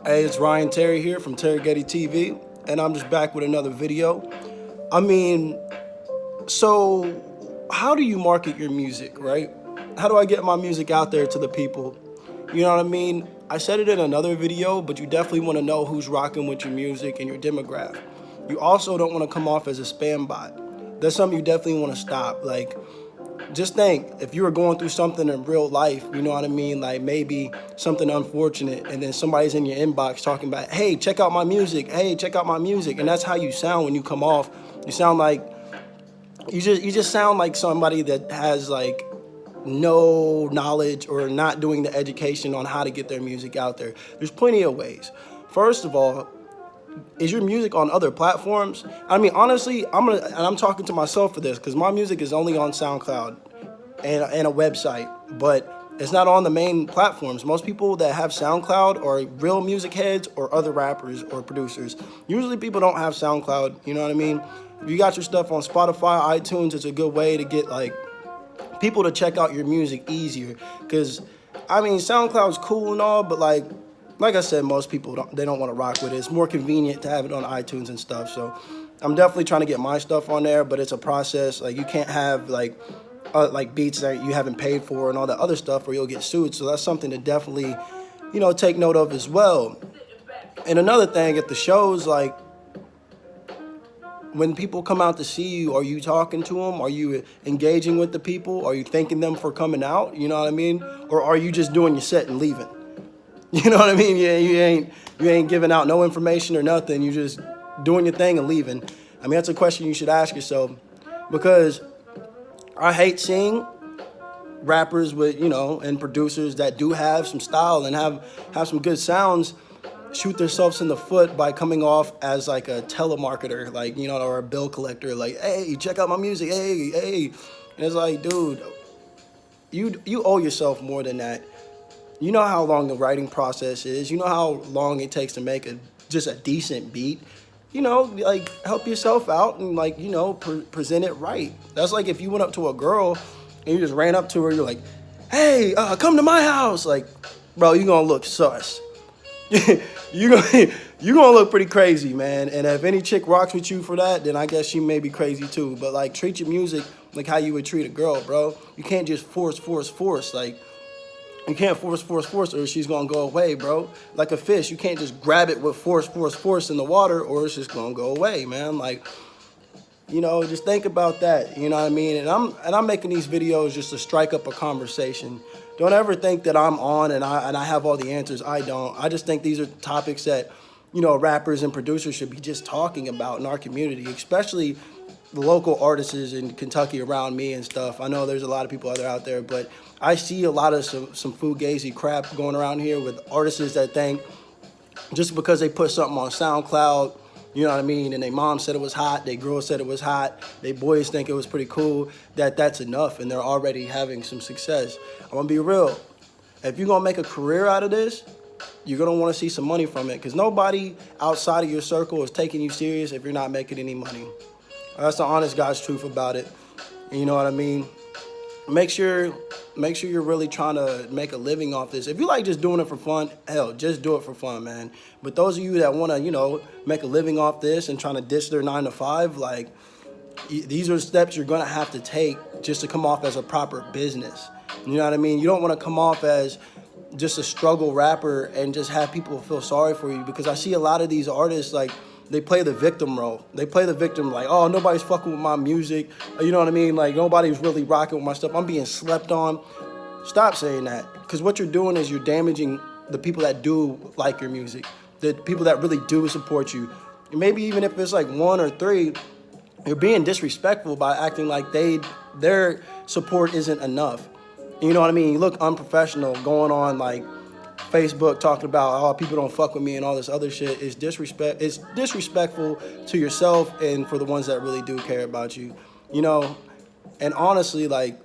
Hey, it's Ryan Terry here from Terry Getty TV, and I'm just back with another video. I mean, so how do you market your music, right? How do I get my music out there to the people? You know what I mean? I said it in another video, but you definitely want to know who's rocking with your music and your demographic. You also don't want to come off as a spam bot. That's something you definitely want to stop. Like, just think if you were going through something in real life, you know what I mean? Like maybe something unfortunate, and then somebody's in your inbox talking about, hey, check out my music. Hey, check out my music. And that's how you sound when you come off. You sound like you just sound like somebody that has like no knowledge or not doing the education on how to get their music out there. There's plenty of ways. First of all, is your music on other platforms? I mean, honestly, I'm talking to myself for this because my music is only on SoundCloud and a website, but it's not on the main platforms. Most people that have SoundCloud are real music heads or other rappers or producers. Usually people don't have SoundCloud, you know what I mean? If you got your stuff on Spotify, iTunes, it's a good way to get like people to check out your music easier. Because, I mean, SoundCloud's cool and all, but like I said, most people don't want to rock with it. It's more convenient to have it on iTunes and stuff. So I'm definitely trying to get my stuff on there, but it's a process. Like you can't have like beats that you haven't paid for and all that other stuff, or you'll get sued. So that's something to definitely, take note of as well. And another thing at the shows, like when people come out to see you, are you talking to them? Are you engaging with the people? Are you thanking them for coming out? You know what I mean? Or are you just doing your set and leaving? You know what I mean? Yeah, you ain't giving out no information or nothing. You just doing your thing and leaving. I mean, that's a question you should ask yourself, because I hate seeing rappers with, and producers that do have some style and have some good sounds shoot themselves in the foot by coming off as like a telemarketer, like, or a bill collector, like, hey, check out my music, hey. And it's like, dude, you owe yourself more than that. You know how long the writing process is. You know how long it takes to make just a decent beat. Like help yourself out and like, present it right. That's like if you went up to a girl and you just ran up to her, you're like, hey, come to my house. Like, bro, you're gonna look sus. you're gonna look pretty crazy, man. And if any chick rocks with you for that, then I guess she may be crazy too. But like, treat your music like how you would treat a girl, bro. You can't just force. Like, you can't force, or she's gonna go away, bro. Like a fish, you can't just grab it with force in the water, or it's just gonna go away, man. Like, just think about that. You know what I mean? And I'm making these videos just to strike up a conversation. Don't ever think that I'm on and I have all the answers. I don't. I just think these are topics that, rappers and producers should be just talking about in our community, especially the local artists in Kentucky around me and stuff. I know there's a lot of people out there, but I see a lot of some fugazi crap going around here with artists that think just because they put something on SoundCloud, you know what I mean, and their mom said it was hot, their girl said it was hot, their boys think it was pretty cool, that's enough and they're already having some success. I'm gonna be real. If you're gonna make a career out of this, you're gonna wanna see some money from it, because nobody outside of your circle is taking you serious if you're not making any money. That's the honest God's truth about it. You know what I mean? Make sure you're really trying to make a living off this. If you like just doing it for fun, hell, just do it for fun, man. But those of you that want to, make a living off this and trying to ditch their 9 to 5, like, these are steps you're going to have to take just to come off as a proper business. You know what I mean? You don't want to come off as just a struggle rapper and just have people feel sorry for you, because I see a lot of these artists, like, they play the victim role. They play the victim like, oh, nobody's fucking with my music. You know what I mean? Like, nobody's really rocking with my stuff. I'm being slept on. Stop saying that. Because what you're doing is you're damaging the people that do like your music, the people that really do support you. And maybe even if it's like 1 or 3, you're being disrespectful by acting like their support isn't enough. You know what I mean? You look unprofessional going on like Facebook talking about, oh, people don't fuck with me and all this other shit. Is disrespect. It's disrespectful to yourself and for the ones that really do care about you. And honestly, like,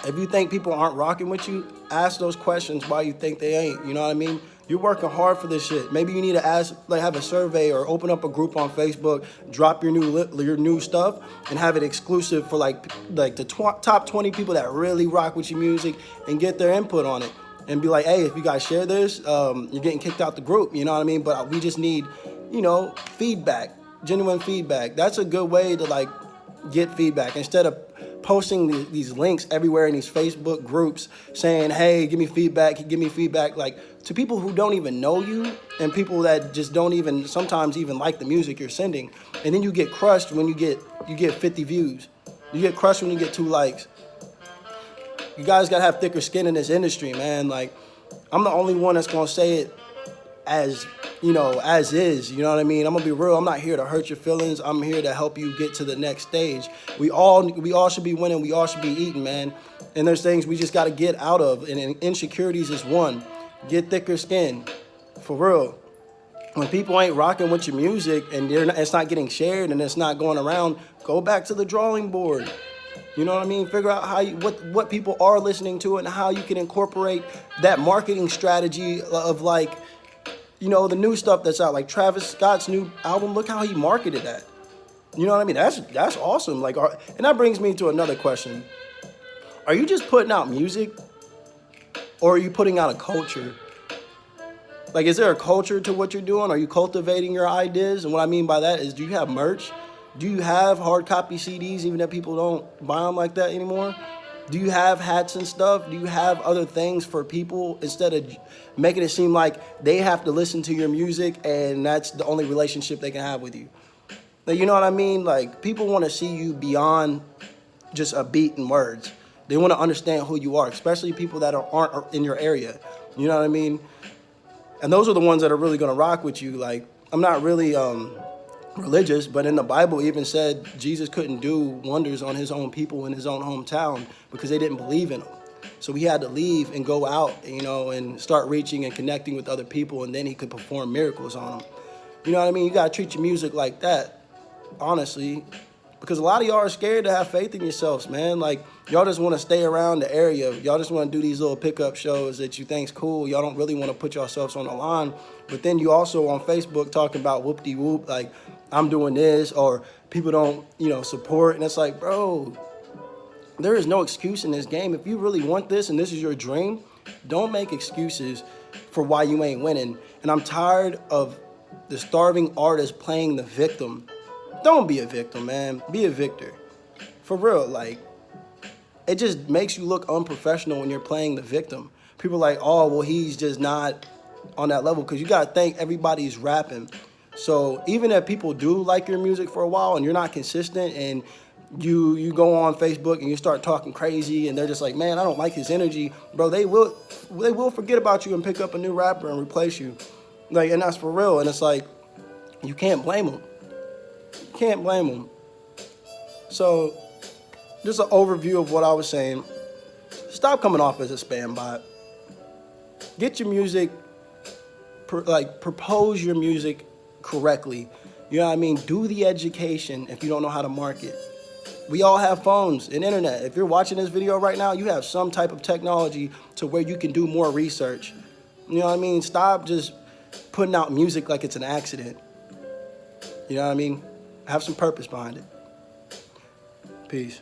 if you think people aren't rocking with you, ask those questions why you think they ain't. You know what I mean? You're working hard for this shit. Maybe you need to have a survey or open up a group on Facebook, drop your new stuff, and have it exclusive for like the top 20 people that really rock with your music, and get their input on it. and be like, hey, if you guys share this, you're getting kicked out the group. You know what I mean? But we just need, feedback, genuine feedback. That's a good way to like get feedback instead of posting these links everywhere in these Facebook groups saying, hey, give me feedback, like to people who don't even know you and people that just don't even sometimes even like the music you're sending. And then you get crushed when you get 50 views. You get crushed when you get 2 likes. You guys gotta have thicker skin in this industry, man. Like, I'm the only one that's gonna say it as is. You know what I mean? I'm gonna be real. I'm not here to hurt your feelings. I'm here to help you get to the next stage. We all should be winning. We all should be eating, man. And there's things we just gotta get out of. And insecurities is one. Get thicker skin, for real. When people ain't rocking with your music and it's not getting shared and it's not going around, go back to the drawing board. You know what I mean? Figure out what people are listening to and how you can incorporate that marketing strategy of like, the new stuff that's out, like Travis Scott's new album. Look how he marketed that. You know what I mean? That's awesome. Like, and that brings me to another question. Are you just putting out music, or are you putting out a culture? Like, is there a culture to what you're doing? Are you cultivating your ideas? And what I mean by that is, do you have merch? Do you have hard copy CDs, even if people don't buy them like that anymore? Do you have hats and stuff? Do you have other things for people instead of making it seem like they have to listen to your music and that's the only relationship they can have with you? Like, you know what I mean? Like, people want to see you beyond just a beat and words. They want to understand who you are, especially people that aren't in your area. You know what I mean? And those are the ones that are really going to rock with you. Like, I'm not really religious, but in the Bible even said Jesus couldn't do wonders on his own people in his own hometown because they didn't believe in him. So he had to leave and go out, and start reaching and connecting with other people, and then he could perform miracles on them. You know what I mean? You got to treat your music like that, honestly, because a lot of y'all are scared to have faith in yourselves, man. Like, y'all just want to stay around the area. Y'all just want to do these little pickup shows that you think's cool. Y'all don't really want to put yourselves on the line. But then you also on Facebook talking about whoop-de-whoop, like, I'm doing this, or people don't, support. And it's like, bro, there is no excuse in this game. If you really want this and this is your dream, don't make excuses for why you ain't winning. And I'm tired of the starving artist playing the victim. Don't be a victim, man. Be a victor. For real, like, it just makes you look unprofessional when you're playing the victim. People are like, oh, well, he's just not on that level, because you got to think everybody's rapping. So even if people do like your music for a while and you're not consistent and you go on Facebook and you start talking crazy and they're just like, man, I don't like his energy, bro, they will forget about you and pick up a new rapper and replace you. Like, and that's for real. And it's like, you can't blame them. Can't blame them. So just an overview of what I was saying. Stop coming off as a spam bot. Get your music, propose your music correctly. You know what I mean? Do the education if you don't know how to market. We all have phones and internet. If you're watching this video right now, you have some type of technology to where you can do more research. You know what I mean? Stop just putting out music like it's an accident. You know what I mean? Have some purpose behind it. Peace.